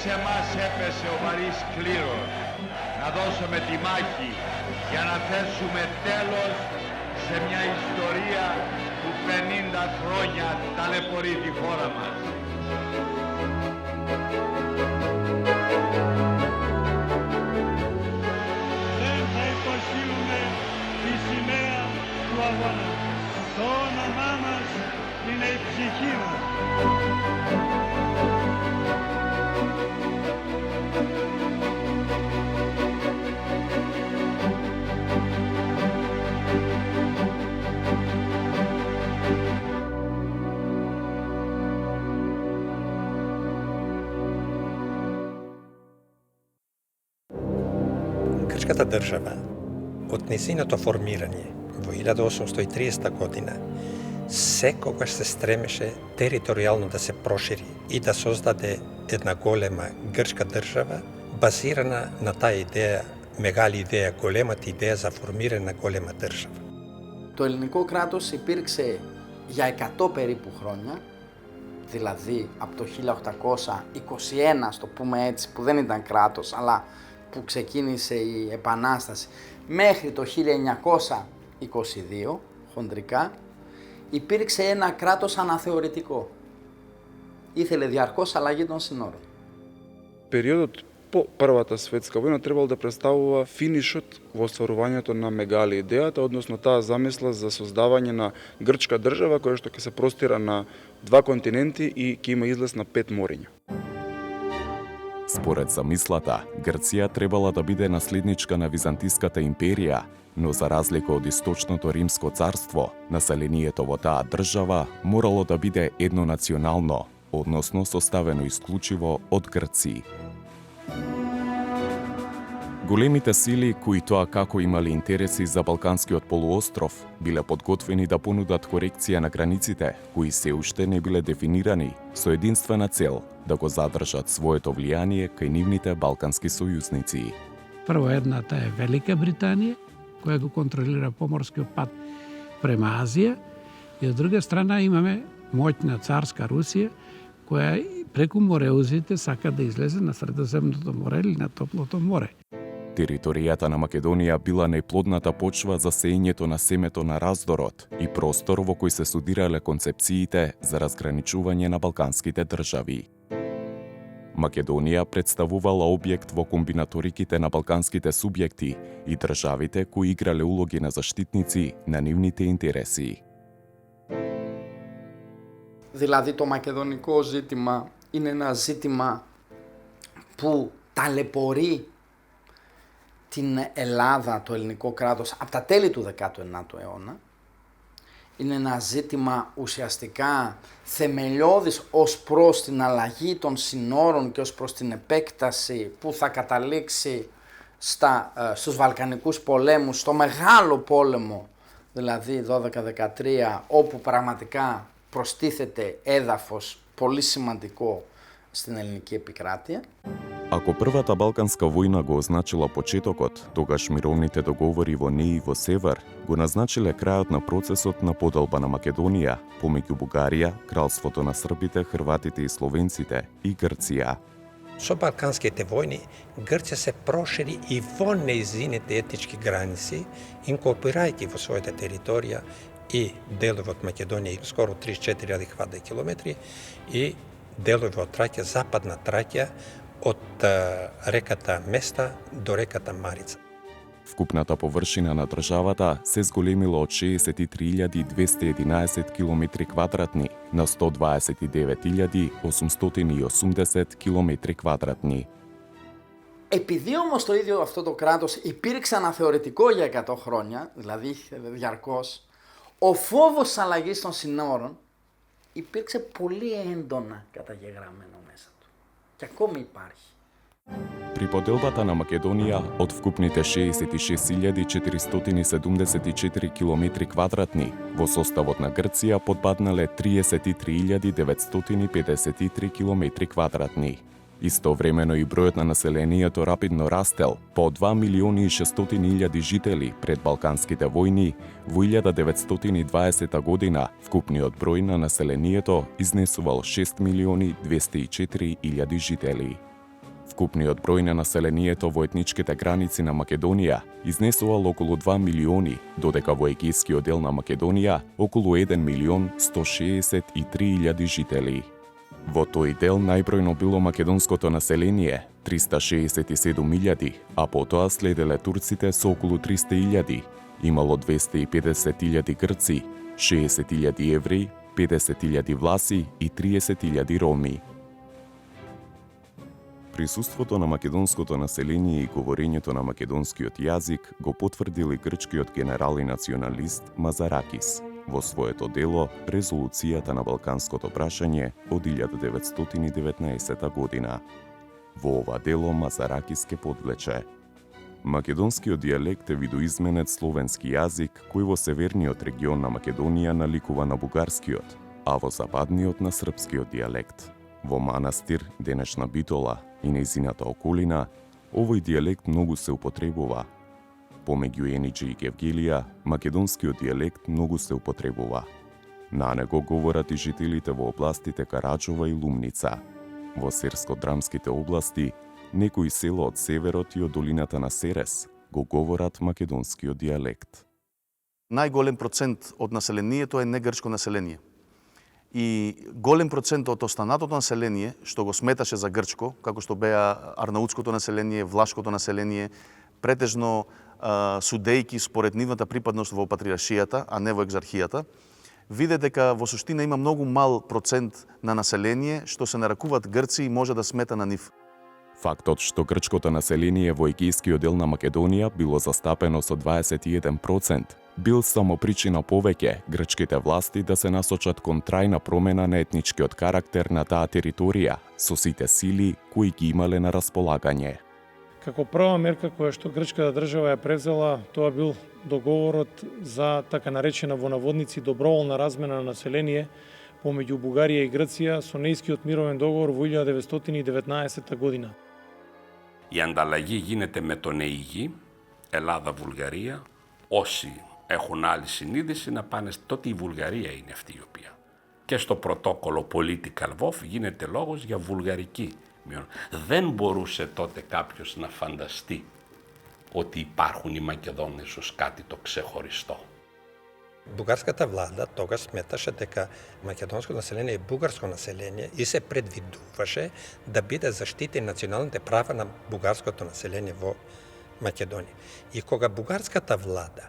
σε εμάς έπεσε ο βαρύς κλήρος να δώσουμε τη μάχη για να θέσουμε τέλος σε μια ιστορία που 50 χρόνια ταλαιπωρεί τη χώρα μας. Δεν θα υποστείλουμε τη σημαία του αγώνα. Το όνομά μας είναι η ψυχή μας. Грчката држава од нејзиното формирање во 1830 година секогаш се стремеше територијално да се прошири и да создаде една голема грчка држава базирана на таа идеја, μεγάλη ιδέα, големата идеја за формирање на голема држава. Το ελληνικό κράτος υπήρξε για 100 περίπου χρόνια, δηλαδή από το 1821, στο πούμε έτσι, που δεν ήταν κράτος, αλλά που ξεκίνησε η Επανάσταση, μέχρι το 1922, χοντρικά, υπήρξε ένα κράτος αναθεωρητικό. Ήθελε διαρκώς αλλαγή των συνόρων. Периодот по Првата светска војна требало да представува финишот во остварувањето на мегали идејата, односно таа замисла за создавање на грчка држава која што ќе се простира на 2 континенти и ќе има излез на 5 мориња. Според замислата, Грција требала да биде наследничка на Византиската империја, но за разлика од Источното Римско царство, населението во таа држава морало да биде еднонационално, односно составено исклучиво од Грци. Големите сили, кои тоа како имали интереси за Балканскиот полуостров, биле подготвени да понудат корекција на границите, кои се уште не биле дефинирани, со единствена цел да го задржат своето влијание кај нивните балкански сојузници. Прво едната е Велика Британија, која го контролира поморскиот пат према Азија, и од друга страна имаме моќна царска Русија, која преку мореузите сака да излезе на Средоземното море или на Топлото море. Територијата на Македонија била најплодната почва за сеењето на семето на раздорот и простор во кој се студирале концепциите за разграничување на балканските држави. Македонија представувала објект во комбинаториките на балканските субјекти и државите кои играле улоги на заштитници на нивните интереси. Δηλαδή το μακεδονικό ζήτημα είναι ένα ζήτημα που ταλαιπωρεί την Ελλάδα, το ελληνικό κράτος, από τα τέλη του 19ου αιώνα. Είναι ένα ζήτημα ουσιαστικά θεμελιώδης ως προς την αλλαγή των συνόρων και ως προς την επέκταση που θα καταλήξει στους Βαλκανικούς πολέμους, στο μεγάλο πόλεμο, δηλαδή 12-13, όπου πραγματικά προστίθεται έδαφος πολύ σημαντικό στην ελληνική επικράτεια. Ако првата Балканска војна го означила почетокот, тогаш мировните договори во НЕИ во север го назначиле крајот на процесот на поделба на Македонија помеѓу Бугарија, Кралството на Србите, Хрватите и Словенците и Грција. Со балканските војни, Грција се прошири и во нејзините етнички граници, инкорпирајќи во својата територија и делови од Македонија, скоро 34.000 квадратни километри, и делови од Тракија, западна Тракија, од реката Места до реката Марица. Вкупната површина на државата се зголемила од 63.211 километри квадратни на 129.880 κιλομέτρη κβαδρατní. Επειδή όμως το ίδιο αυτό το κράτος υπήρξε αναθεωρητικό για 100 χρόνια, δηλαδή διαρκώς, ο φόβος της αλλαγής των συνόρων υπήρξε πολύ έντονα καταγεγραμμένο μέσα του. Και ακόμη υπάρχει. При поделбата на Македонија од вкупните 66.474 километри квадратни, во составот на Грција подпаднале 33.953 километри квадратни. Истовремено и бројот на населението рапидно растел, по 2.600.000 жители пред Балканските војни, во 1920 година вкупниот број на населението изнесувал 6.204.000 жители. Вкупниот број на населението во етничките граници на Македонија изнесувал околу 2 милиони, додека во егејскиот дел на Македонија околу 1 милион 163.000 жители. Во тој дел најбројно било македонското население 367.000, а потоа следеле турците со околу 300.000. Имало 250.000 грци, 60.000 евреи, 50.000 власи и 30.000 роми. Присуството на македонското население и говорењето на македонскиот јазик го потврдил и грчкиот генерал и националист Мазаракис во своето дело Резолуцијата на Балканското прашање од 1919 година. Во ова дело Мазаракис ке подлече: македонскиот дијалект е видоизменет словенски јазик кој во северниот регион на Македонија наликува на бугарскиот, а во западниот на српскиот дијалект. Во Манастир, денешна Битола, и нејзината околина, овој дијалект многу се употребува. Помеѓу Ениче и Гевгелија, македонскиот дијалект многу се употребува. На него говорат и жителите во областите Караџова и Лумница. Во серско-драмските области, некои села од северот и од долината на Серес го говорат македонскиот дијалект. Најголем процент од населението е негрчко население. И голем процент од останатото население, што го сметаше за грчко, како што беа арнаутското население, влашкото население, претежно судејки според нивната припадност во патриаршијата, а не во екзархијата, виде дека во суштина има многу мал процент на население што се нарекуваат грци и може да смета на нив. Фактот што грчкото население во егејскиот дел на Македонија било застапено со 21%, бил само причина повеќе грчките власти да се насочат кон трајна промена на етничкиот карактер на таа територија со сите сили кои ги имале на располагање. Како прва мерка која што грчката држава ја превзела, тоа бил договорот за така наречена во наводници доброволна размена на население помеѓу Бугарија и Грција со Нејскиот мировен договор во 1919 година. Η ανταλλαγή γίνεται με τον ΕΙΓΙ, Ελλάδα-Βουλγαρία. Όσοι έχουν άλλη συνείδηση να πάνε, τότε η Βουλγαρία είναι αυτή η οποία. Και στο πρωτόκολλο Political Wolf γίνεται λόγος για βουλγαρική μειονότητα. Δεν μπορούσε τότε κάποιος να φανταστεί ότι υπάρχουν οι Μακεδόνες ως κάτι το ξεχωριστό. Бугарската влада тогаш сметаше дека македонско население е бугарско население и се предвидуваше да биде заштити националните права на бугарското население во Македонија. И кога бугарската влада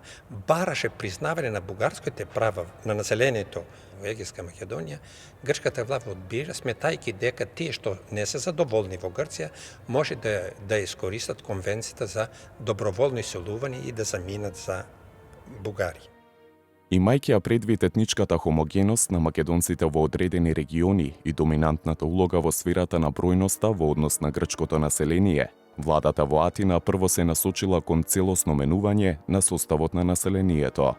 бараше признавање на бугарските права на населението во Егејска Македонија, грчката влада одбира, сметајќи дека тие што не се задоволни во Грција може да искористат конвенцијата за доброволно иселување и да заминат за Бугарија. Имајќи ја предвид етничката хомогеност на македонците во одредени региони и доминантната улога во сферата на бројноста во однос на грчкото население, владата во Атина прво се насочила кон целосно менување на составот на населението.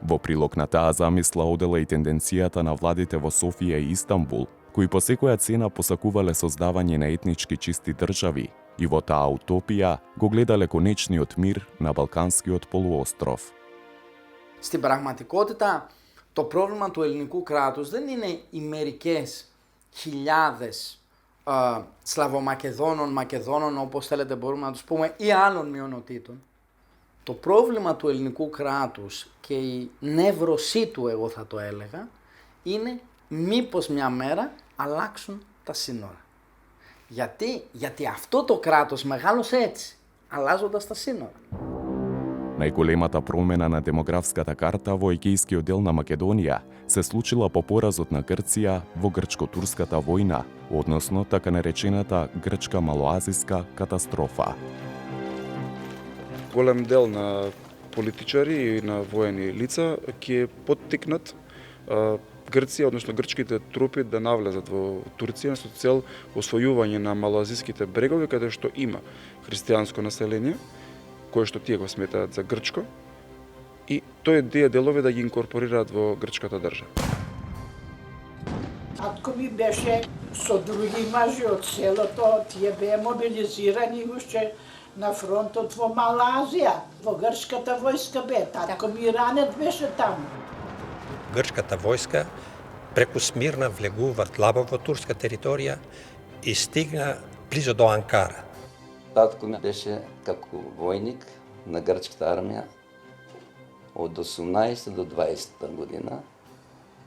Во прилог на таа замисла одела и тенденцијата на владите во Софија и Истанбул, кои по секоја цена посакувале создавање на етнички чисти држави и во таа утопија го гледале конечниот мир на Балканскиот полуостров. Στην πραγματικότητα, το πρόβλημα του ελληνικού κράτους δεν είναι οι μερικές χιλιάδες Σλαβομακεδόνων, Μακεδόνων, όπως θέλετε μπορούμε να τους πούμε, ή άλλων μειονοτήτων. Το πρόβλημα του ελληνικού κράτους και η νεύρωσή του, εγώ θα το έλεγα, είναι μήπως μια μέρα αλλάξουν τα σύνορα. Γιατί αυτό το κράτος μεγάλωσε έτσι, αλλάζοντας τα σύνορα. Најголемата промена на демографската карта во егејскиот дел на Македонија се случила по поразот на Грција во грчко-турската војна, односно така наречената грчка малоазиска катастрофа. Голем дел на политичари и на воени лица ќе поттикнат Грција, односно грчките трупи да навлезат во Турција со цел освојување на малоазиските брегови каде што има христијанско население, кое што тие го сметаат за грчко, и тој тие делови да ги инкорпорираат во грчката држава. Татко ми беше со други мажи од селото, тие беа мобилизирани уште на фронтот во Малазија, во грчката војска бе. Татко ми ранет беше таму. Грчката војска преку Смирна влегува длабоко во турска територија и стигна близо до Анкара. Татко ми беше како војник на грчката армија од 18 до 20 година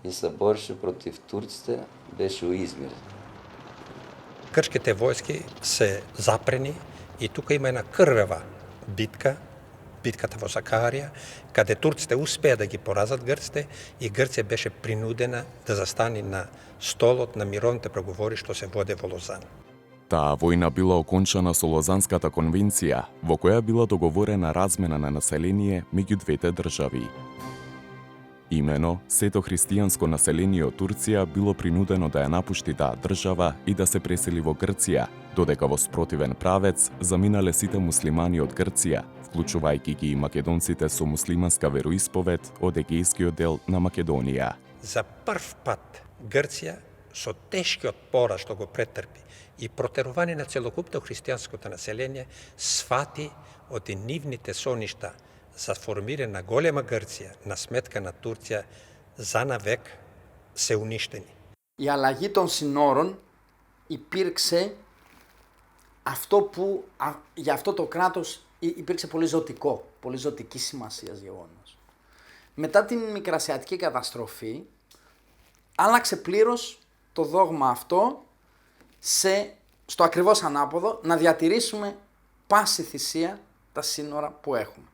и се бореше против турците, беше у Измир. Грчките војски се запрени и тука има една крвава битка, битката во Сакарија, каде турците успеа да ги поразат грците и Грција беше принудена да застани на столот на мировните преговори што се воде во Лозан. Таа војна била окончана со Лозанската конвенција, во која била договорена размена на население меѓу двете држави. Имено, сето христијанско население од Турција било принудено да ја напушти таа држава и да се пресели во Грција, додека во спротивен правец заминале сите муслимани од Грција, вклучувајќи ги и македонците со муслиманска вероисповед од егејскиот дел на Македонија. За прв пат Грција со тешкиот пораз што го претрпи и протерување на целокупно христијанското население свати од нивните соништа за формирање на голема Грција на сметка на Турција за навек се уништени. Η αλλαγή των συνόρων υπήρξε αυτό που για αυτό το κράτος υπήρξε πολύ ζωτικό, πολύ ζωτική σημασία γεγονός. Μετά την Μικρασιατική καταστροφή άλλαξε πλήρως το δόγμα αυτό στο ακριβώς ανάποδο, να διατηρήσουμε πάση θυσία τα σύνορα που έχουμε.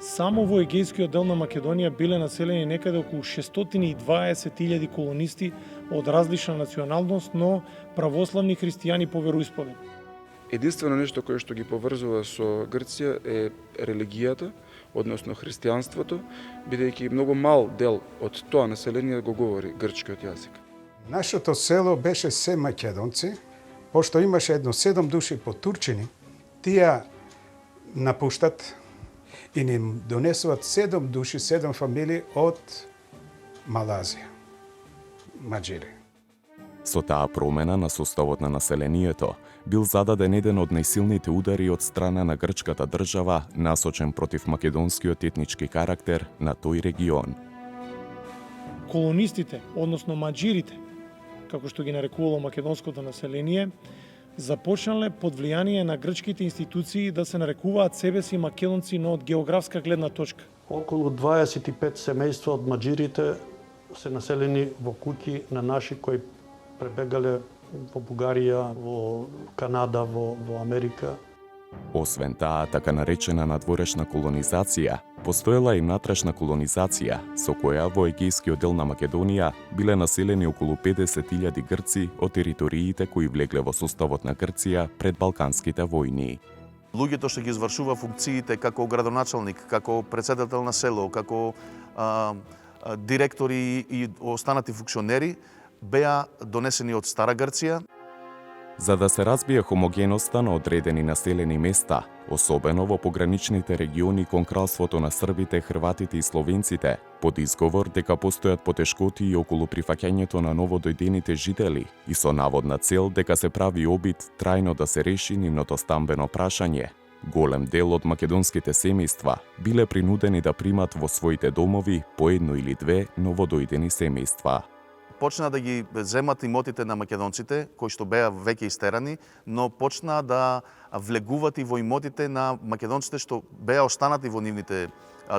Само во егејскиот дел на Македонија биле населени некаде околу 620.000 колонисти од различна националност, но православни христијани по вероисповед. Единствено нешто кое што ги поврзува со Грција е религијата, односно христијанството, бидејќи многу мал дел од тоа население го говори грчкиот јазик. Нашето село беше се македонци, пошто имаше едно 7 души потурчени, тие напуштат и ни донесуват 7 души, 7 фамилии од Малазија, маџири. Со таа промена на составот на населението бил зададен еден од најсилните удари од страна на грчката држава насочен против македонскиот етнички карактер на тој регион. Колонистите, односно маџирите, како што ги нарекувало македонското население, започнале под влијание на грчките институции да се нарекуваат себе си македонци, но од географска гледна точка. Околу 25 семејства од маџирите се населени во куќи на наши кои пребегале во Бугарија, во Канада, во Америка. Освен таа така наречена надворешна колонизација, постоела и внатрешна колонизација, со која во егејскиот дел на Македонија биле населени околу 50.000 грци од териториите кои влегле во составот на Грција пред Балканските војни. Луѓето што ги извршува функциите како градоначалник, како председател на село, како директори и останати функционери, беа донесени од Стара Грција. За да се разбие хомогеноста на одредени населени места, особено во пограничните региони кон кралството на србите, хрватите и словенците, под изговор дека постојат потешкоти и околу прифаќањето на новодојдените жители и со наводна цел дека се прави обид трајно да се реши нивното стамбено прашање, голем дел од македонските семејства биле принудени да примат во своите домови по едно или две новодојдени семејства. Почна да ги земат имотите на македонците, кои што беа веќе истерани, но почна да влегуват и во имотите на македонците што беа останати во нивните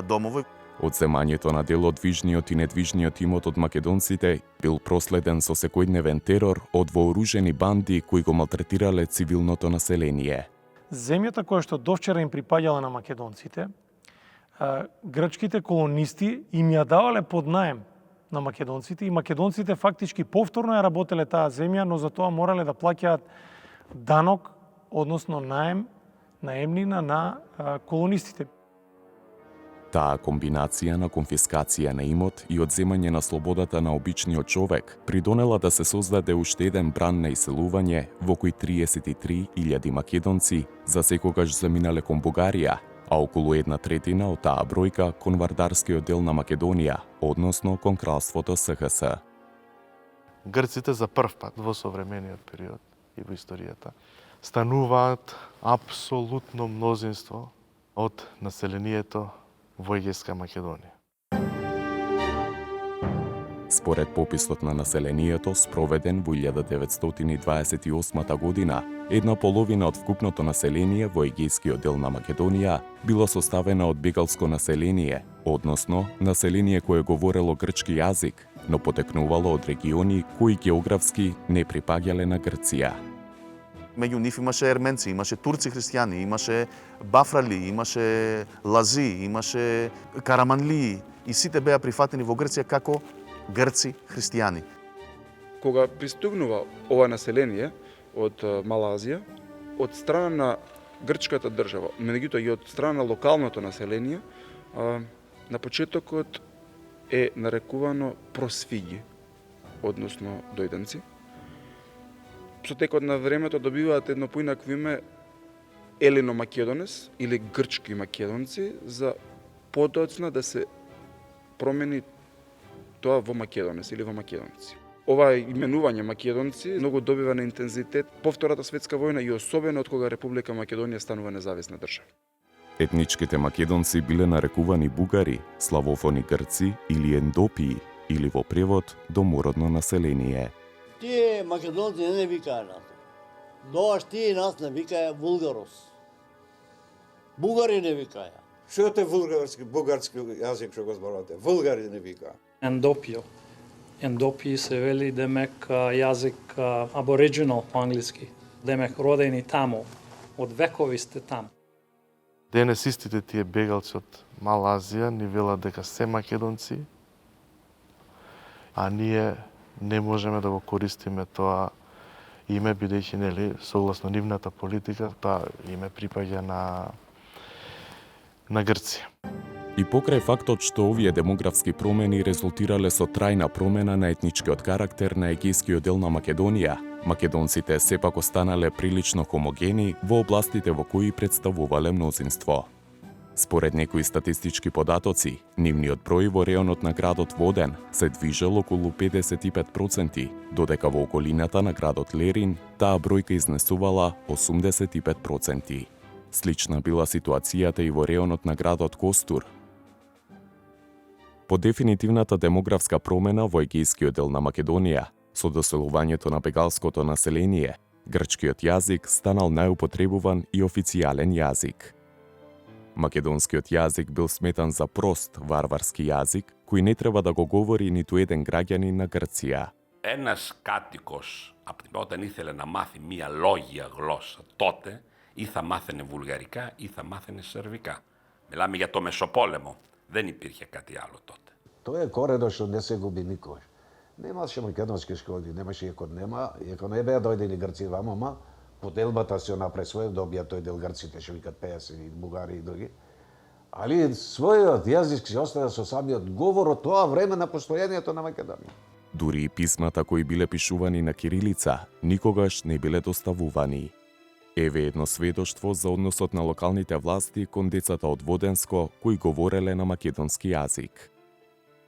домови. Одземањето на дел од движниот и недвижниот имот од македонците бил проследен со секојдневен терор од вооружени банди кои го малтретирале цивилното население. Земјата која што довчера им припаѓала на македонците, грчките колонисти им ја давале под наем на македонците и македонците фактички повторно ја работеле таа земја, но за тоа морале да плаќаат данок, односно наемнина на колонистите. Таа комбинација на конфискација на имот и одземање на слободата на обичниот човек придонела да се создаде уште еден бран на иселување во кој 33.000 македонци засекогаш заминале кон Бугарија, а околу 1/3 од таа бројка кон вардарскиот дел на Македонија, односно кон кралството СХС. Грците за прв пат во современиот период и во историјата стануваат апсолутно мнозинство од населението во Егејска Македонија. Според пописот на населението спроведен во 1928 година, една половина од вкупното население во егејскиот дел на Македонија било составена од бегалско население, односно население кое говорело грчки јазик, но потекнувало од региони кои географски не припаѓале на Грција. Меѓу нив имаше ерменци, имаше турци христијани, имаше бафрали, имаше лази, имаше караманлии и сите беа прифатени во Грција како грци христијани. Кога пристигнува ова население од Мала Азија, од страна на грчката држава, меѓутоа и од страна на локалното население, на почетокот е нарекувано просфиги, односно дојденци. Со текот на времето добиваат едно поинакво име Елино-Македонес или грчки македонци, за подоцна да се промени тоа во Македонес или во македонци. Ова именување македонци многу добива на интензитет по Втората светска војна и особено од кога Република Македонија станува независна држава. Етничките македонци биле нарекувани бугари, славофони грци или ендопии, или во превод домородно население. Тие македонци не викаја нас. Доаш тие нас не викаја вулгарос. Бугари не викаја. Што е бугарски јазик што го зборувате? Вулгари не викаја. Ендопио. Ендопии се вели демек јазик абориджинал по англиски. Демек родени таму. Од векови сте таму. Денес истите тие бегалци од Мала Азија ни велат дека се македонци, а ние не можеме да го користиме тоа име, бидејќи нели согласно нивната политика тоа име припаѓа на Грција. И покрај фактот што овие демографски промени резултирале со трајна промена на етничкиот карактер на егејскиот дел на Македонија, македонците сепак останале прилично хомогени во областите во кои представувале мнозинство. Според некои статистички податоци, нивниот број во реонот на градот Воден се движел околу 55%, додека во околината на градот Лерин таа бројка изнесувала 85%. Слична била ситуацијата и во реонот на градот Костур. По дефинитивната демографска промена во егејскиот дел на Македонија, со доселувањето на бегалското население, грчкиот јазик станал најупотребуван и официјален јазик. Македонскиот јазик бил сметан за прост, варварски јазик, кој не треба да го говори ниту еден граѓанин на Грција. Ένας κάτοικος, όταν ήθελε να μάθει μία λόγια γλώσσα τότε, ή θα μάθαινε βουλγαρικά ή θα μάθαινε σερβικά. Μιλάμε για το Μεσοπόλεμο. Δεν υπήρχε κάτι άλλο τότε. Тоа е корено што не се губи никош. Немаше македонски школи, немаше и ако не беа дојдени Грци вамама, поделбата се направи свој, добија тој дел грците што викат пејаси и бугари и други. Али својот јазик се оставя со самиот говор од тоа време на постојањето на Македонија. Дури и писмата кои биле пишувани на кирилица никогаш не биле доставувани. Еве едно сведоштво за односот на локалните власти кон децата од Воденско кои говореле на македонски јазик.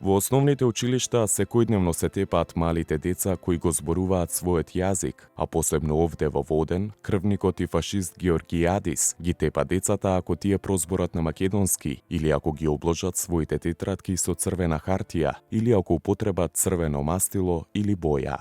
Во основните училишта секојдневно се тепаат малите деца кои го зборуваат својот јазик, а посебно овде во Воден, крвникот и фашист Георгијадис ги тепа децата ако тие прозборат на македонски или ако ги обложат своите тетратки со црвена хартија или ако употребат црвено мастило или боја.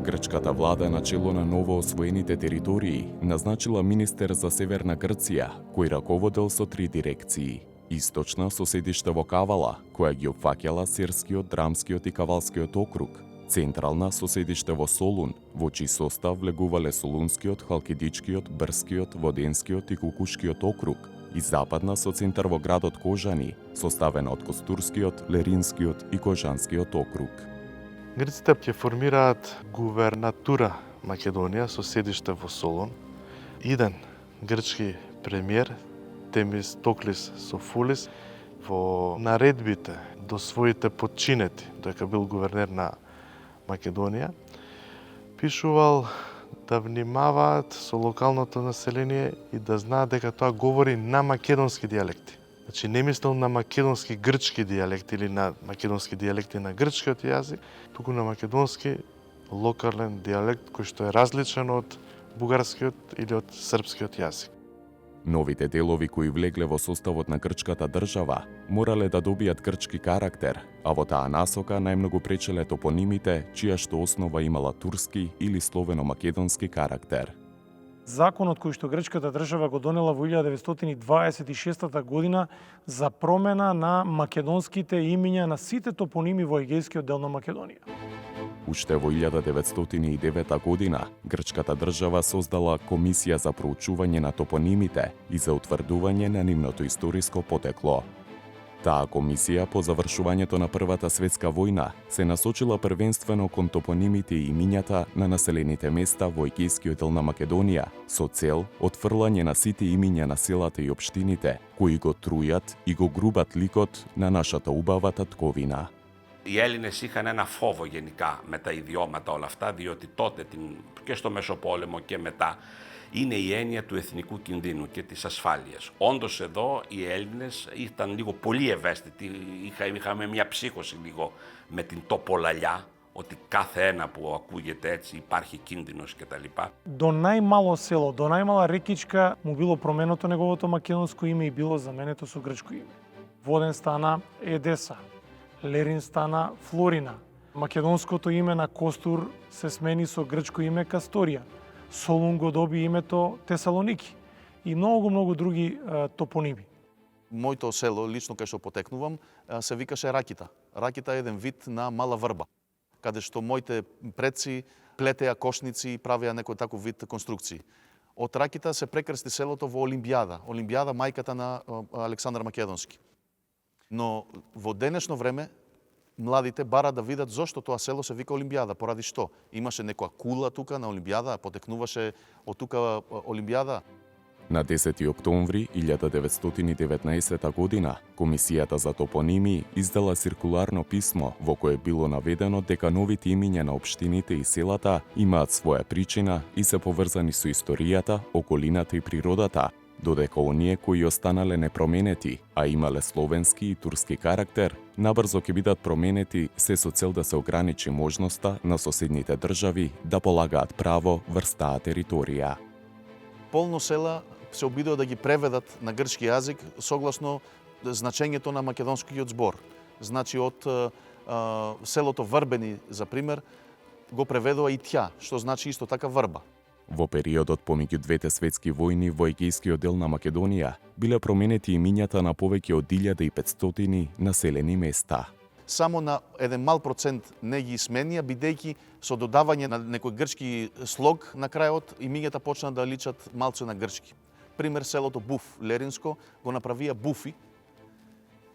Грчката влада на чело на ново освоените територии назначила министер за Северна Грција, кој раководел со 3 дирекции. Источна со седиште во Кавала, која ги опфаќала Серскиот, Драмскиот и Кавалскиот округ. Централна со седиште во Солун, во чиј состав влегувале Солунскиот, Халкидичкиот, Брскиот, Воденскиот и Кукушкиот округ. И западна со центар во градот Кожани, составена од Костурскиот, Леринскиот и Кожанскиот округ. Грците ќе формираат гувернатура Македонија со седиште во Солун. Иден грчки премиер Темистоклис Софулис во наредбите до своите подчинети, дека бил гувернер на Македонија, пишувал да внимаваат со локалното население и да знаат дека тоа говори на македонски дијалекти. Значи не мислел на македонски грчки дијалекти или на македонски дијалекти на грчкиот јазик, туку на македонски локален дијалект кој што е различен од бугарскиот или од српскиот јазик. Новите делови кои влегле во составот на грчката држава морале да добијат грчки карактер, а во таа насока најмногу пречеле топонимите чија што основа имала турски или словено-македонски карактер. Законот кој што грчката држава го донела во 1926 година за промена на македонските имиња на сите топоними во егејскиот дел на Македонија. Уште во 1909 година грчката држава создала Комисија за проучување на топонимите и за утврдување на нивното историско потекло. Таа комисија по завршувањето на Првата светска војна се насочила првенствено кон топонимите и имињата на населените места во егејскиот дел на Македонија со цел отфрлање на сите имиња на селата и општините кои го трујат и го грубат ликот на нашата убава татковина. Οι Έλληνες είχαν ένα φόβο γενικά με τα ιδιώματα όλα αυτά, διότι τότε και στο Μεσοπόλεμο και μετά είναι η έννοια του εθνικού κινδύνου και της ασφάλειας. Όντως εδώ οι Έλληνες ήταν λίγο πολύ ευαίσθητοι, είχαμε μια ψύχωση λίγο με την τοπολαλιά, ότι κάθε ένα που ακούγεται έτσι υπάρχει κίνδυνος κτλ. До најмало село, до најмала рекичка му било променето неговото македонско име и било заменето со грчко име. Воден стана Едеса, Лерин стана Флорина. Македонското име на Костур се смени со грчко име Касторија. Солун го доби името Тесалоники и многу други топоними. Моето село, лично кај што потекнувам, се викаше Ракита. Ракита е еден вид на мала врба, каде што моите предци плетеа кошници и правеа некој таков вид конструкции. Од Ракита се прекрсти селото во Олимпијада. Олимпијада мајката на Александар Македонски. Но во денешно време младите бара да видат зошто тоа село се вика Олимпијада, поради што? Имаше некоја кула тука на Олимпијада, потекнуваше од тука Олимпијада. На 10 октомври 1919 година Комисијата за топоними издала циркуларно писмо во кое било наведено дека новите имиња на општините и селата имаат своја причина и се поврзани со историјата, околината и природата, додека оние кои останале непроменети, а имале словенски и турски карактер, набрзо ќе бидат променети се со цел да се ограничи можноста на соседните држави да полагаат право врз таа територија. Полно села се обидува да ги преведат на грчки јазик согласно значењето на македонскиот збор. Значи од селото Врбени, за пример, го преведува и тја, што значи исто така врба. Во периодот помеѓу двете светски војни во егејскиот дел на Македонија биле променети имињата на повеќе од 1500 населени места. Само на еден мал процент не ги сменија, бидејќи со додавање на некој грчки слог на крајот имињата почна да личат малце на грчки. Пример, селото Буф, Леринско, го направија Буфи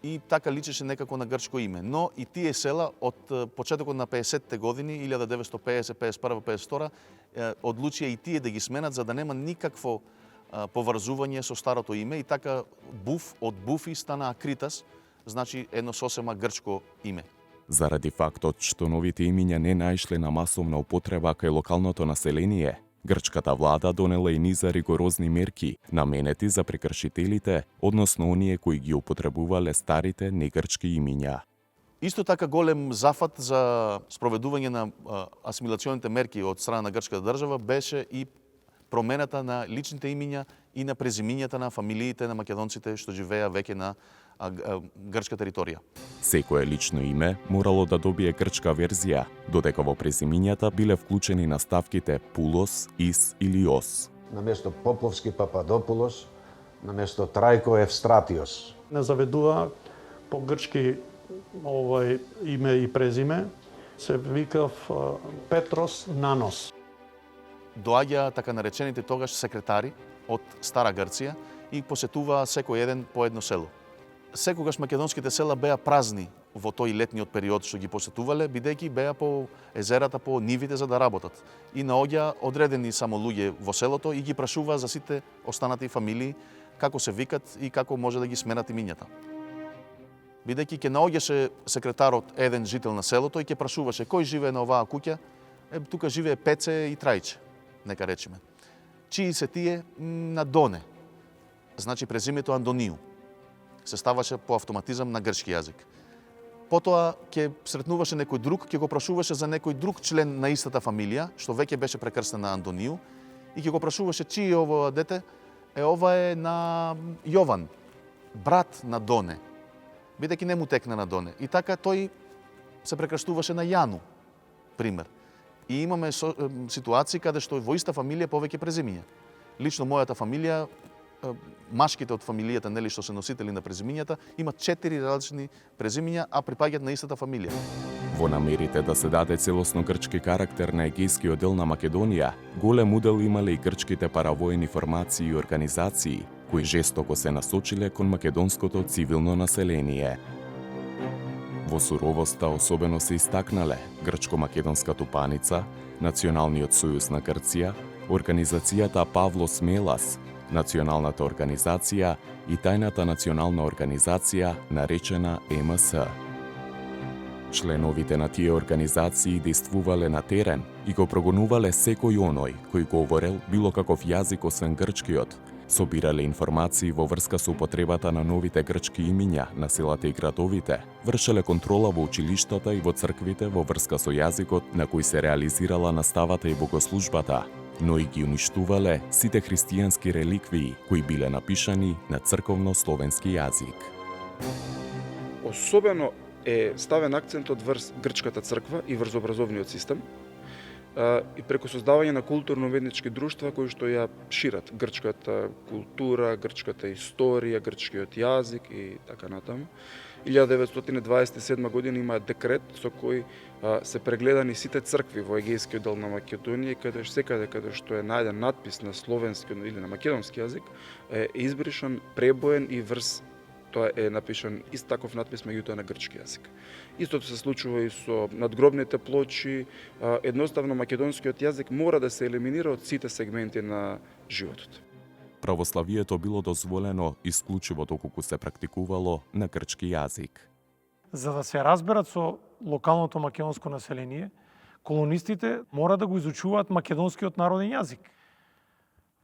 и така личеше некако на грчко име. Но и тие села од почетокот на 50-те години, 1950, 51, 52, одлучија и тие да ги сменат за да нема никакво поврзување со старото име и така Буф од Буфи стана Акритас, значи едно сосема грчко име. Заради фактот што новите имиња не наишле на масовна употреба кај локалното население, грчката влада донела и низа ригорозни мерки наменети за прекршителите, односно оние кои ги употребувале старите негрчки имиња. Исто така голем зафат за спроведување на асимилационите мерки од страна на грчката држава беше и промената на личните имиња и на презимињата на фамилиите на македонците што живеа веќе на грчка територија. Секое лично име морало да добие грчка верзија, додека во презимињата биле вклучени наставките Пулос, Ис или Ос. Наместо Поповски Пападопулос, наместо Трајко Евстратиос. Не заведува по грчки име и презиме, се викав Петрос Нанос. Доаѓа така наречените тогаш секретари од Стара Грција и посетуваа секој еден по едно село. Секогаш македонските села беа празни во тој летниот период што ги посетувале, бидејќи беа по езерата, по нивите за да работат. И наоѓа одредени само луѓе во селото и ги прашуваа за сите останати фамилии како се викат и како може да ги сменат имињата. Бидејќи ќе наоѓаше секретарот еден жител на селото и ќе прашуваше кој живее на оваа куќа, тука живее Пеце и Трајче, нека речеме. Чии се тие? На Доне. Значи презимето Андонију. Се ставаше по автоматизам на грчки јазик. Потоа ќе сретнуваше некој друг, ќе го прашуваше за некој друг член на истата фамилија, што веќе беше прекрстен на Андонију, и ќе го прашуваше чие е ово дете, ова е на Јован, брат на Доне, бидејќи не му текна на Доне. И така тој се прекраштуваше на Јану, пример. И имаме ситуации каде што во иста фамилија повеќе презимиња. Лично мојата фамилија, машките од фамилијата, нели, што се носители на презимињата, имат 4 различни презимиња, а припаѓаат на истата фамилија. Во намерите да се даде целосно грчки карактер на егејскиот дел на Македонија, голем удел имале и грчките паравоени формации и организации, кои жестоко се насочиле кон македонското цивилно население. Во суровоста особено се истакнале Грчко-македонска тупаница, Националниот сојуз на Грција, Организацијата Павло Смелас, Националната организација и тајната национална организација наречена МС. Членовите на тие организации действувале на терен и го прогонувале секој оној кој говорел било каков јазик освен грчкиот, собирале информации во врска со употребата на новите грчки имиња на селата и градовите, вршеле контрола во училиштата и во црквите во врска со јазикот на кој се реализирала наставата и богослужбата, но и ги уништувале сите христијански реликвии кои биле напишани на црковно-словенски јазик. Особено е ставен акцентот врз грчката црква и врз образовниот систем, и преку создавање на културно-уметнички друштва кои што ја шират грчката култура, грчката историја, грчкиот јазик и така натаму. 1927 година има декрет со кој се прегледани сите цркви во егејскиот дел на Македонија, каде секаде каде што е најден надпис на словенски или на македонски јазик е избришан, пребоен и врз тоа е напишан ист таков надпис меѓутоа на грчки јазик. Истото се случува и со надгробните плочи, едноставно македонскиот јазик мора да се елиминира од сите сегменти на животот. Православието било дозволено исклучиво доколку се практикувало на грчки јазик. За да се разберат со локалното македонско население, колонистите мора да го изучуваат македонскиот народен јазик.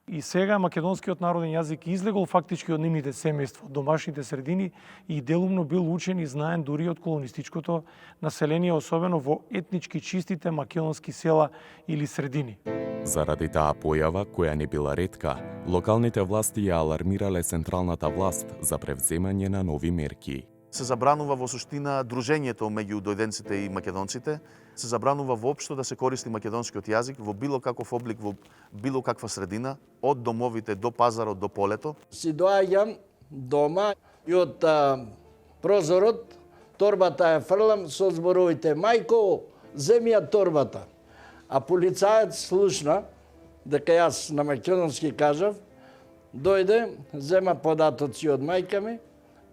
И сега македонскиот народен јазик излегол фактички од нивните семејства, од домашните средини и делумно бил учен и знаен дури од колонистичкото население, особено во етнички чистите македонски села или средини. Заради таа појава, која не била ретка, локалните власти ја алармирале централната власт за превземање на нови мерки. Се забранува во суштина дружењето меѓу дојденците и македонците, се забранува воопшто да се користи македонскиот јазик во било каков облик, во било каква средина, од домовите до пазарот до полето. Си доаѓам дома и од прозорот торбата ја фрлам со зборовите мајко, земи ја торбата. А полицајот слушна дека јас на македонски кажав, дојде, зема податоци од мајка ми,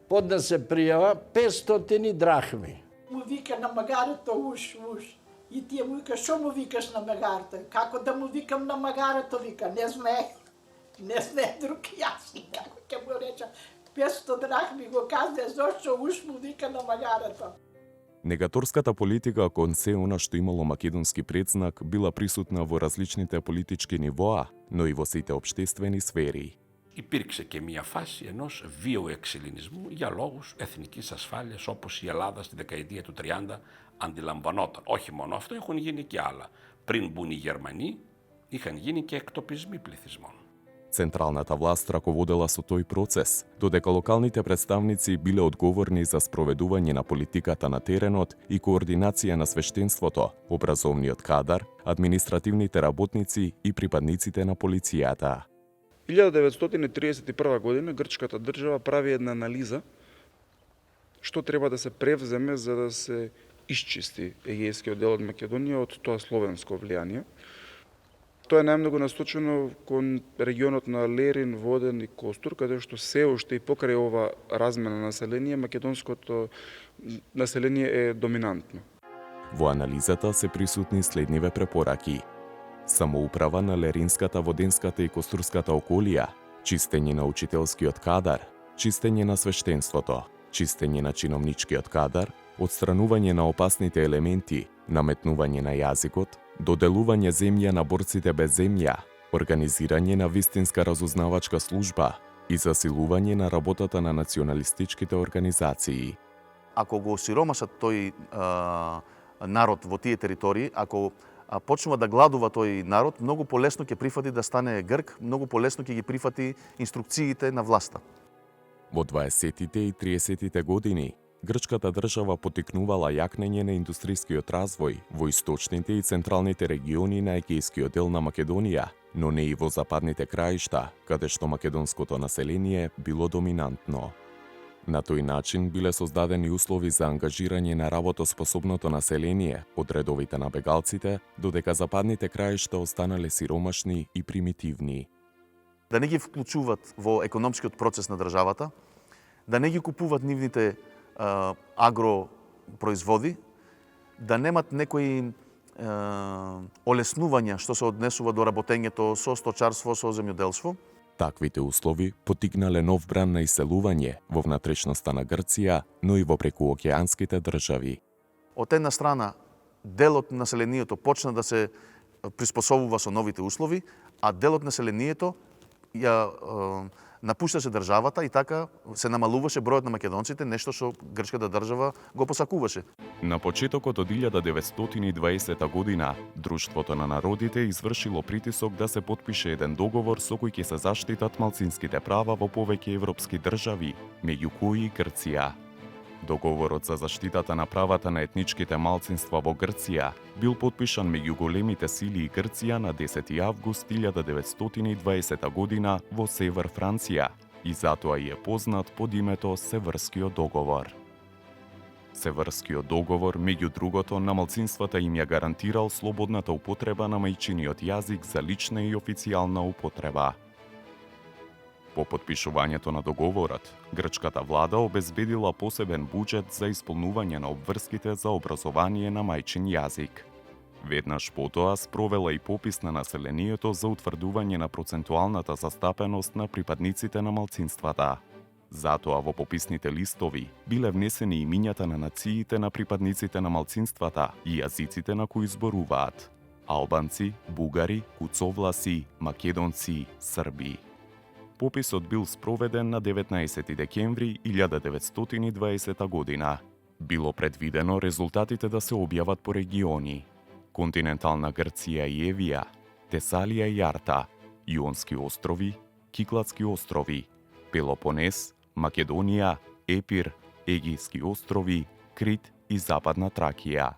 поднесе пријава 500 драхми. Му вика на магарето уш. И тие му вика, шо му викаш на магарето? Како да му викам на магарето? Вика, не знае друг јас. Како ќе му реча, 500 драхми го казе, зошто уш му вика на магарето? Негаторската политика кон се она што имало македонски предзнак била присутна во различните политички нивоа, но и во сите општествени сфери. Υπήρξε και μια φάση ενός βίαιου εξελληνισμού για λόγους εθνικής ασφάλειας, όπως η Ελλάδα στη δεκαετία του 30 αντιλαμβανόταν. Όχι μόνο αυτό, έχουν γίνει και άλλα. Πριν μπουν οι Γερμανοί, είχαν γίνει και εκτοπισμοί πληθυσμών. Централната власт раководела со тој процес, додека локалните представници биле одговорни за спроведување на политиката на теренот и координација на свештенството, образовниот кадар, административните работници и припадниците на полицијата. 1931 година грчката држава прави една анализа што треба да се превземе за да се исчисти егејскиот дел од Македонија од тоа словенско влијание. Тоа е најмногу насочено кон регионот на Лерин, Воден и Костур, каде што се уште и покрај ова размена население, македонското население е доминантно. Во анализата се присутни следниве препораки: самоуправа на Леринската, Воденската и Костурската околија, чистење на учителскиот кадар, чистење на свештенството, чистење на чиновничкиот кадар, отстранување на опасните елементи, наметнување на јазикот, доделување земја на борците без земја, организирање на вистинска разузнавачка служба и засилување на работата на националистичките организации. Ако го осиромасат тој народ во тие територии, ако почнува да гладува тој народ, многу полесно ќе прифати да стане грк, многу полесно ќе ги прифати инструкциите на власта. Во 20-тите и 30-тите години, грчката држава потикнувала јакнење на индустријскиот развој во источните и централните региони на егејскиот дел на Македонија, но не и во западните краишта, каде што македонското население било доминантно. На тој начин биле создадени услови за ангажирање на работоспособното население од редовите на бегалците, додека западните краишта останале сиромашни и примитивни. Да не ги вклучуваат во економскиот процес на државата, да не ги купуваат нивните агропроизводи, да немат некои олеснувања што се однесува до работењето со сточарство, со земјоделство. Таквите услови потикнале нов бран на иселување во внатрешноста на Грција, но и во прекуокеанските држави. Од една страна, делот на населението почна да се приспособува со новите услови, а делот на населението напушташе државата и така се намалуваше бројот на македонците, нешто што грчката држава го посакуваше. На почетокот од 1920 година, Друштвото на народите извршило притисок да се потпише еден договор со кој ќе се заштитат малцинските права во повеќе европски држави, меѓу кои и Грција. Договорот за заштитата на правата на етничките малцинства во Грција бил потпишан меѓу големите сили и Грција на 10 август 1920 година во север Франција и затоа е познат под името Севрскиот договор. Севрскиот договор, меѓу другото, на малцинствата им ја гарантирал слободната употреба на мајчиниот јазик за лична и официјална употреба. По потпишувањето на договорот, грчката влада обезбедила посебен буџет за исполнување на обврските за образование на мајчин јазик. Веднаш потоа спровела и попис на населението за утврдување на процентуалната застапеност на припадниците на малцинствата. Затоа во пописните листови биле внесени имињата на нациите на припадниците на малцинствата и јазиците на кои зборуваат: албанци, бугари, куцовласи, македонци, срби. Пописот бил спроведен на 19 декември 1920 година. Било предвидено резултатите да се објават по региони: континентална Грција и Евија, Тесалија и Арта, Јонски острови, Кикладски острови, Пелопонес, Македонија, Епир, Егејски острови, Крит и Западна Тракија.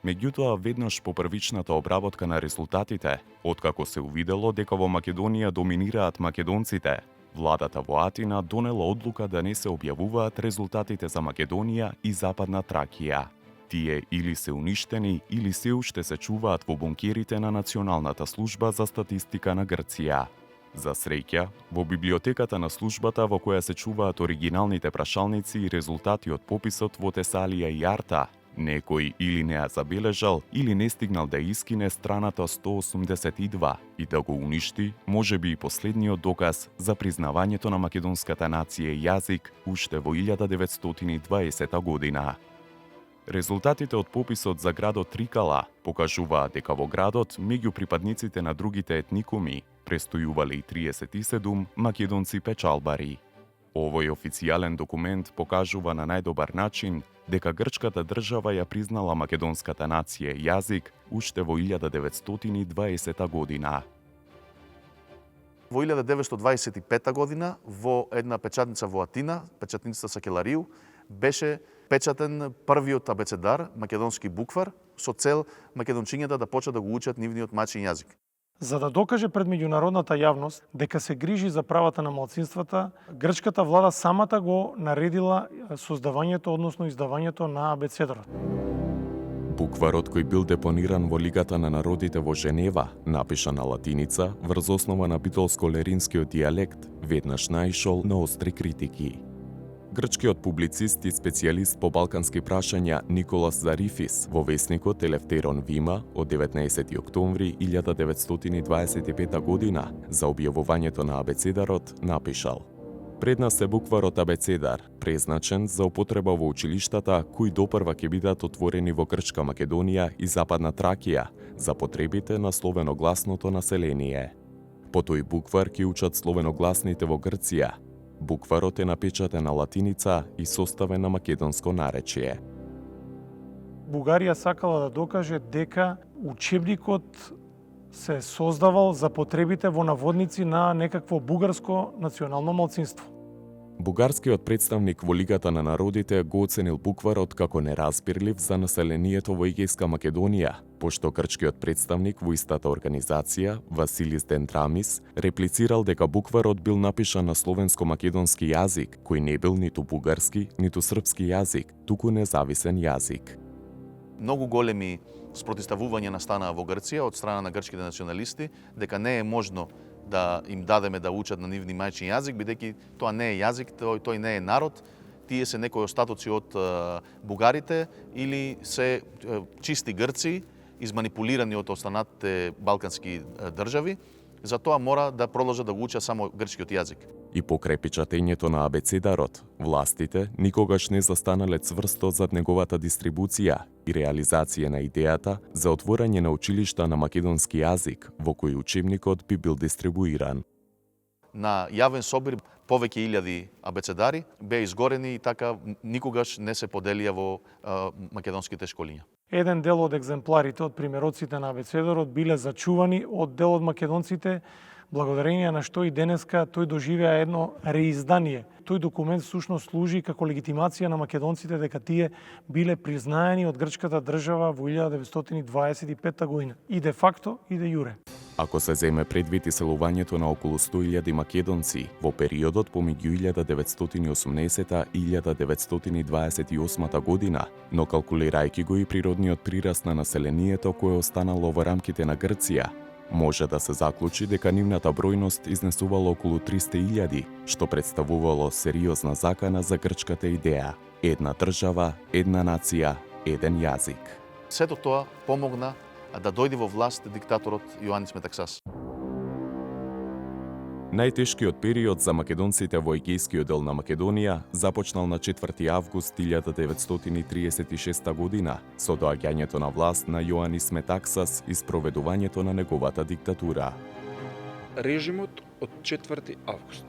Меѓутоа, веднаш по првичната обработка на резултатите, откако се увидело дека во Македонија доминираат македонците, владата во Атина донела одлука да не се објавуваат резултатите за Македонија и Западна Тракија. Тие или се уништени, или се уште се чуваат во бункерите на Националната служба за статистика на Грција. За среќа, во библиотеката на службата во која се чуваат оригиналните прашалници и резултати од пописот во Тесалија и Арта, некој или не ја забележал или не стигнал да искине страната 182 и да го уништи, може би и последниот доказ за признавањето на македонската нација и јазик уште во 1920 година. Резултатите од пописот за градот Трикала покажуваат дека во градот меѓу припадниците на другите етникуми престојувале и 37 македонци печалбари. Овој официјален документ покажува на најдобар начин дека грчката држава ја признала македонската нација и јазик уште во 1920 година. Во 1925 година во една печатница во Атина, печатницата Сакеларију, беше печатен првиот абецедар, македонски буквар, со цел македончињата да почнат да го учат нивниот мајчин јазик. За да докаже пред меѓународната јавност дека се грижи за правата на малцинствата, грчката влада самата го наредила создавањето, односно издавањето на абецедарот. Букварот кој бил депониран во Лигата на народите во Женева, напишан на латиница, врз основа на битолско-леринскиот дијалект, веднаш наишол на остри критики. Грчкиот публицист и специјалист по балкански прашања Николас Зарифис во весникот Елефтерон Вима од 19 октомври 1925 година за објавувањето на абецедарот напишал: Пред нас е букварот абецедар, презначен за употреба во училиштата кои допрва ќе бидат отворени во Грчка Македонија и Западна Тракија за потребите на словеногласното население. По тој буквар ќе учат словеногласните во Грција. Букварот е напечатен на латиница и составен на македонско наречие. Бугарија сакала да докаже дека учебникот се создавал за потребите во наводници на некакво бугарско национално малцинство. Бугарскиот представник во Лигата на народите го оценил букварот како неразбирлив за населението во Егејска Македонија, пошто грчкиот представник во истата организација, Василис Дендрамис, реплицирал дека букварот бил напишан на словенско-македонски јазик, кој не бил ниту бугарски, ниту српски јазик, туку независен јазик. Многу големи спротивставувања настанаа во Грција од страна на грчките националисти дека не е можно да им дадеме да учат на нивни мајчин јазик, бидејќи тоа не е јазик, тој не е народ, тие се некои остатоци од бугарите или се чисти грци, изманипулирани од останатите балкански држави, затоа мора да продолжат да го учат само грчкиот јазик. И покрај печатењето на абецедарот, властите никогаш не застанале цврсто зад неговата дистрибуција и реализација на идејата за отворање на училишта на македонски јазик, во кој учебникот би бил дистрибуиран. На јавен собир повеќе илјади абецедари беа изгорени и така никогаш не се поделија во македонските школиња. Еден дел од екземпларите од примероците на абецедарот биле зачувани од дел од македонците, благодарение на што и денеска тој доживеа едно реиздание. Тој документ всушност служи како легитимација на македонците дека тие биле признаени од грчката држава во 1925 година. И де факто, и де јуре. Ако се земе предвид иселувањето на околу 100.000 македонци во периодот помеѓу 1980 и 1928 година, но калкулирајќи го и природниот прираст на населението кое останало во рамките на Грција, може да се заклучи дека нивната бројност изнесувала околу 300.000, што представувало сериозна закана за грчката идеја. Една држава, една нација, еден јазик. Сето тоа помогна да дојде во власт диктаторот Јоанис Метаксас. Најтешкиот период за македонците во Егејскиот дел на Македонија започнал на 4 август 1936 година со доаѓањето на власт на Јоанис Метаксас и спроведувањето на неговата диктатура. Режимот од 4 август.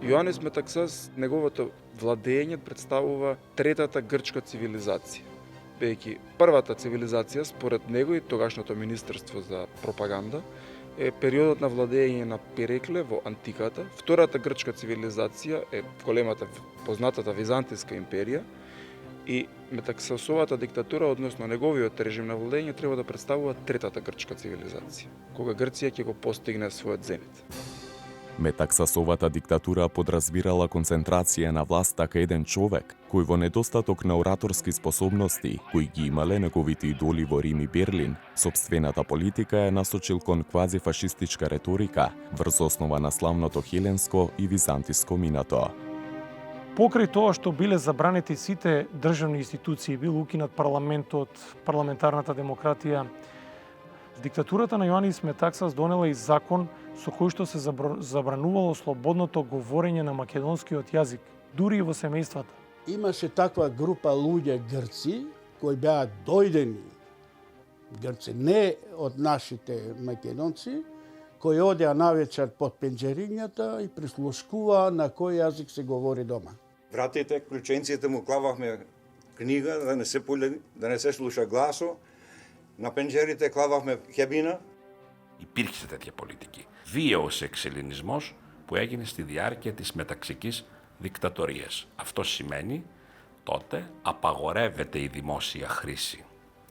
Јоанис Метаксас, неговото владење представува третата грчка цивилизација. Бејќи првата цивилизација според него и тогашното Министерство за пропаганда е периодот на владење на Перекле во антиката. Втората грчка цивилизација е големата познатата Византијска империја и Метаксасовата диктатура, односно неговиот режим на владење, треба да представува третата грчка цивилизација, кога Грција ќе го постигне својот зенит. Метаксасовата диктатура подразбирала концентрација на власта кај еден човек, кој во недостаток на ораторски способности, кои ги имале неговите идоли во Рим и Берлин, собствената политика е насочил кон квазифашистичка реторика врз основа на славното хеленско и византиско минато. Покрај тоа што биле забранети сите државни институции, бил укинат парламентот, парламентарната демократија, диктатурата на Јоанис Метаксас донела и закон со кој што се забранувало слободното говорење на македонскиот јазик, дури и во семејствата. Имаше таква група луѓе грци кои беа дојдени грци, не од нашите македонци, кои одеа навечер под пенџерињата и прислушкуваа на кој јазик се говори дома. Вратите, клученците му клавахме книга да не се слуша гласо. На пенџерите клавахме хебина. Υπήρξε τέτοια πολιτική. Βίαιος εξελληνισμός που έγινε στη διάρκεια της μεταξικής δικτατορίας. Αυτό σημαίνει τότε απαγορεύεται η δημόσια χρήση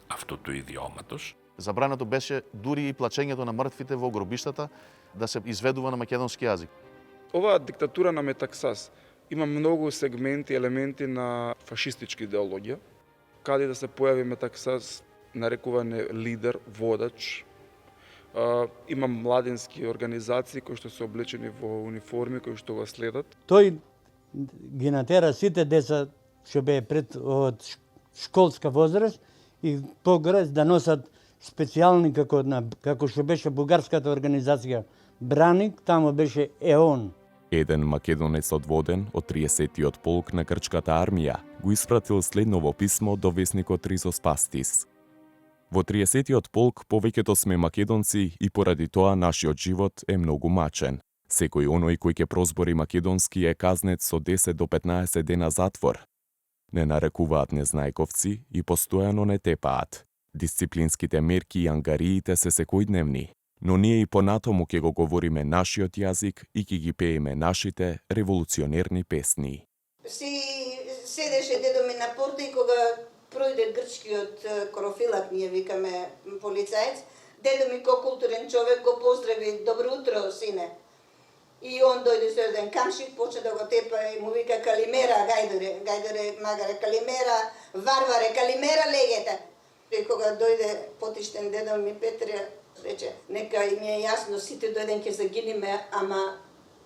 αυτού του ιδιώματος. Забрането беше дури и плачењето на мртвите во гробиштата да се изведува на македонски јазик. Оваа диктатура на Метаксас има многу сегменти, елементи на фашистички идеологија, каде да се појави Метаксас нарекуван е лидер, водач. Има младенски организации кои што се облечени во униформи, кои што го следат. Тој ги натера сите деца што беа пред од школска возраст и погрес да носат специјални како што беше бугарската организација Браник, тамо беше ЕОН. Еден македонец одводен од 30-тиот полк на грчката армија го испратил следново писмо до весникот Ризоспастис. Во 30-тиот полк повеќето сме македонци и поради тоа нашиот живот е многу мачен. Секој оној кој ќе прозбори македонски е казнет со 10 до 15 дена затвор. Не нарекуваат незнајковци и постојано не тепаат. Дисциплинските мерки и ангариите се секојдневни, но ние и понатаму ќе го говориме нашиот јазик и ќе ги пееме нашите револуционерни песни. Си седеше дедо ми на порта и кога пројде грчкиот корофилак, ние викаме полицаец, дедо ми ко културен човек го поздрави: добро утро, сине. И он дојде со еден камшик, почна да го тепа и му вика: калимера, гајдоре, магаре, калимера, варваре, калимера, легете. И кога дојде потиштен дедо ми Петре, рече: нека и ми е јасно, сите до еден ќе загиниме, ама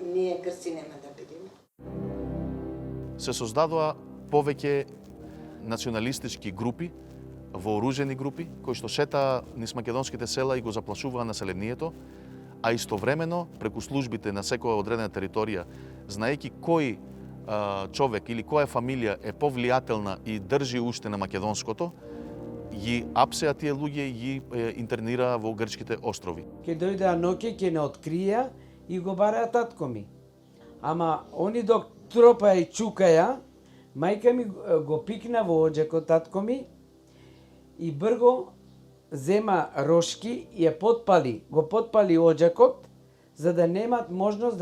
ние грци нема да бидиме. Се создадоа повеќе националистички групи, вооружени групи, кои што шетаа низ македонските села и го заплашуваа населението, а истовремено преку службите на секоја одредена територија, знаејќи кој човек или која фамилија е повлијателна и држи уште на македонското, ги апсеа тие луѓе и ги интернираа во грчките острови. Ке дојдеа ноќе, ке не открија и го бараа татко ми. Ама они док тропаја и чукаја, мајка ми го пикна во оџакот татко ми и брго зема рошки и ја го подпали оџакот, за да немат можност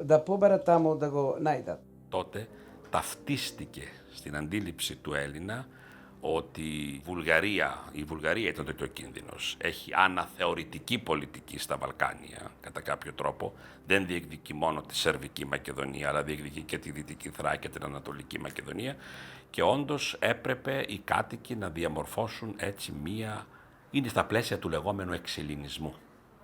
да побарат таму да го најдат. Τότε ταυτίστηκε στην αντίληψη του Έλληνα ότι η Βουλγαρία ήταν τότε ο κίνδυνος. Έχει αναθεωρητική πολιτική στα Βαλκάνια, κατά κάποιο τρόπο. Δεν διεκδικεί μόνο τη Σερβική Μακεδονία, αλλά διεκδικεί και τη Δυτική Θράκη και την Ανατολική Μακεδονία. Και όντως έπρεπε οι κάτοικοι να διαμορφώσουν έτσι είναι στα πλαίσια του λεγόμενου εξελληνισμού.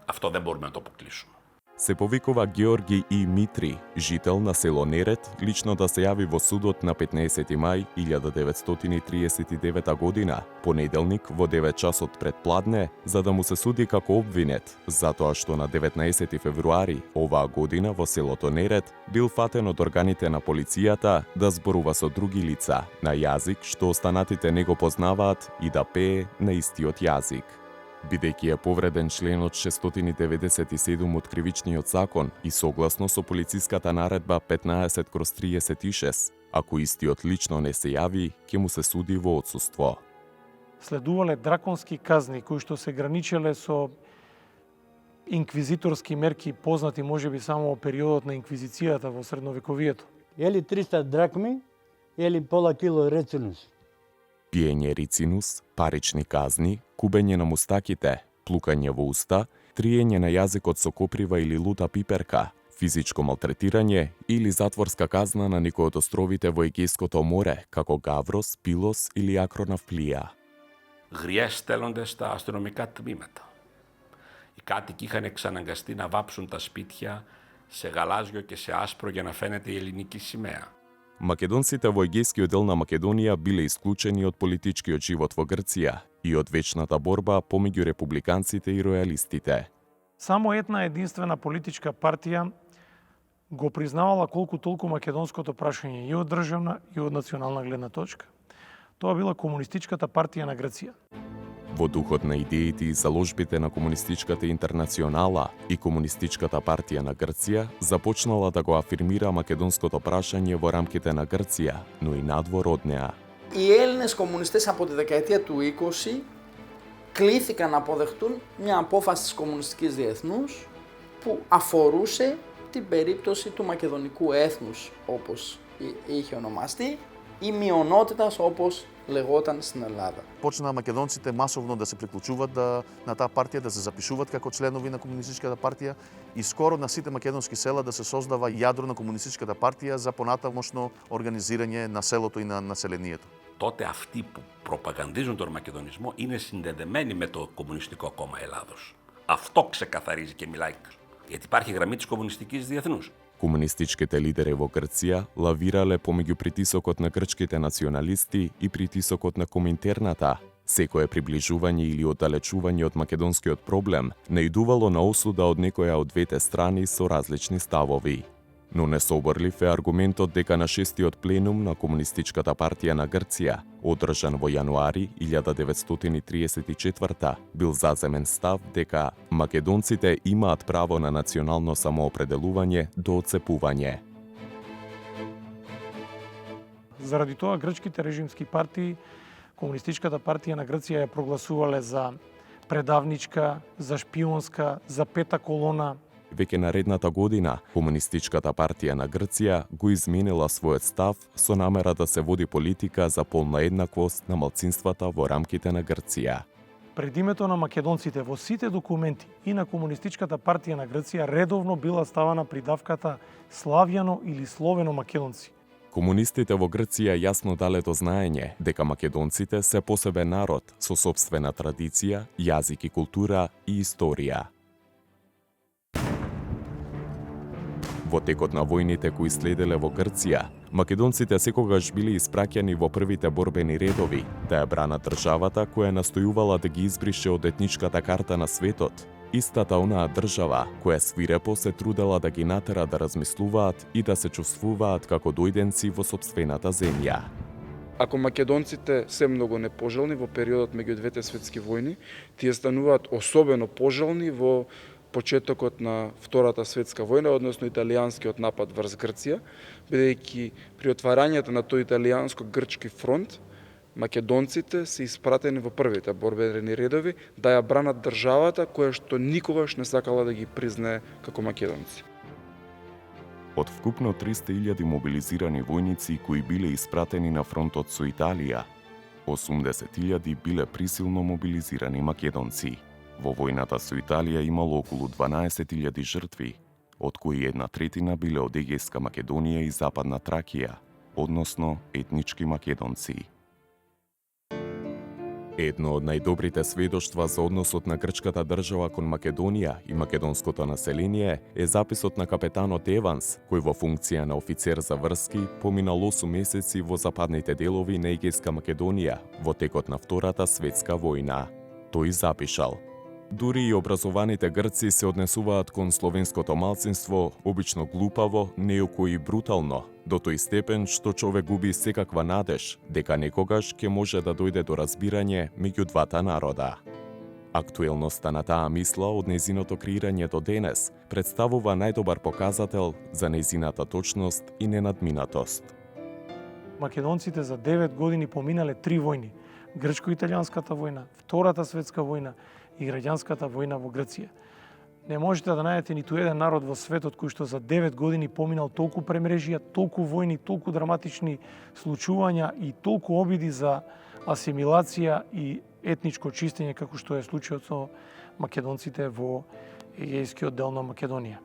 Αυτό δεν μπορούμε να το αποκλείσουμε. Се повикува Георги И. Митри, жител на село Нерет, лично да се јави во судот на 15 мај 1939 година, понеделник во 9 часот пред пладне, за да му се суди како обвинет, затоа што на 19 февруари оваа година во селото Нерет бил фатен од органите на полицијата да зборува со други лица на јазик што останатите не го познаваат и да пее на истиот јазик. Бидејќи е повреден членот 697 од Кривичниот закон и согласно со полициската наредба 15/36, ако истиот лично не се јави, ќе му се суди во отсуство. Следувале драконски казни кои што се граничеле со инквизиторски мерки, познати можеби само во периодот на инквизицијата во средновековието. Или 300 дракми, или пола кило рецинус. Пиење рицинус, парични казни, кубење на мустаките, плукање во уста, триење на јазикот со коприва или лута пиперка, физичко малтретирање или затворска казна на некој од островите во Егејското море, како Гаврос, Пилос или Акронавплија. Γριές στέλνονται στα αστυνομικά τμήματα. Οι κάτοικοι είχαν εξαναγκαστεί να βάψουν τα σπίτια σε γαλάζιο και σε άσπρο για να φαίνεται η ελληνική σημαία. Македонците во Егејскиот дел на Македонија биле исклучени од политичкиот живот во Грција и од вечната борба помеѓу републиканците и ројалистите. Само една единствена политичка партија го признавала колку толку македонското прашање и од државна и од национална гледна точка. Тоа била Комунистичката партија на Грција. Во духот на идеите и заложбите на Комунистичката интернационала и Комунистичката партија на Грција започнала да го афирмира македонското прашање во рамките на Грција, но и надвор од неа. Οι Έλληνες κομμουνιστές από τη δεκαετία του 20 κλήθηκαν να αποδεχτούν μια απόφαση της Κομμουνιστικής Διεθνούς που αφορούσε την περίπτωση του μακεδονικού έθνους, όπως είχε ονομαστεί, ή μειονότητας, όπως λεγόταν στην Ελλάδα. Почнаа македонците масовно да се приклучуваат на таа партија, да се запишуваат како членови на Комунистичката партија и скоро на сите македонски села да се создава јадро на Комунистичката партија за понатамошно организирање на селото и на населението. Τότε αυτοί που προπαγανδίζουν τον μακεδονισμό είναι συνδεδεμένοι με το Κομμουνιστικό Κόμμα Ελλάδος. Αυτό ξεκαθαρίζει και μιλάει. Γιατί υπάρχει γραμμή της Κομμουνιστικής Διεθνούς. Комунистичките лидери во Грција лавирале помеѓу притисокот на грчките националисти и притисокот на Коминтерната. Секое приближување или оддалечување од македонскиот проблем наидувало на осуда од некоја од двете страни со различни ставови. Но несоборлив е аргументот дека на 6-тиот пленум на Комунистичката партија на Грција, одржан во јануари 1934 бил заземен став дека македонците имаат право на национално самоопределување до отцепување. Заради тоа грчките режимски партии, Комунистичката партија на Грција ја прогласувале за предавничка, за шпионска, за пета колона. Веќе наредната година, Комунистичката партија на Грција го изменила својот став со намера да се води политика за полна еднаквост на малцинствата во рамките на Грција. Пред името на македонците во сите документи и на Комунистичката партија на Грција редовно била ставана придавката славјано или словено македонци. Комунистите во Грција јасно дале до знаење дека македонците се посебен народ со сопствена традиција, јазик и култура и историја. Во текот на војните кои следеле во Грција, македонците секогаш били испраќани во првите борбени редови да ја бранат државата која настојувала да ги избрише од етничката карта на светот. Истата онаа држава која свирепо се трудела да ги натера да размислуваат и да се чувствуваат како дојденци во сопствената земја. Ако македонците се многу непожелни во периодот меѓу двете светски војни, тие стануваат особено пожелни во почетокот на Втората светска војна, односно италијанскиот напад врз Грција, бидејќи при отварањето на тој италијанско-грчки фронт, македонците се испратени во првите борбени редови да ја бранат државата која што никогаш не сакала да ги признае како македонци. Од вкупно 300.000 мобилизирани војници кои биле испратени на фронтот со Италија, 80.000 биле присилно мобилизирани македонци. Во војната со Италија имало околу 12.000 жртви, од кои 1/3 биле од Егејска Македонија и Западна Тракија, односно етнички македонци. Едно од најдобрите сведоштва за односот на грчката држава кон Македонија и македонското население е записот на капетанот Еванс, кој во функција на офицер за врски поминал 8 месеци во западните делови на Егејска Македонија во текот на Втората светска војна. Тој запишал: дури и образованите грци се однесуваат кон словенското малцинство обично глупаво, неуко и брутално, до тој степен што човек губи секаква надеж дека некогаш ќе може да дојде до разбирање меѓу двата народа. Актуелноста на таа мисла од нејзиното креирање до денес представува најдобар показател за нејзината точност и ненадминатост. Македонците за 9 години поминале 3 војни: Грчко-италијанската војна, Втората светска војна и граѓанската војна во Грција. Не можете да најдете ниту еден народ во светот кој што за 9 години поминал толку премрежија, толку војни, толку драматични случувања и толку обиди за асимилација и етничко чистење како што е случајот со македонците во Егејскиот дел на Македонија.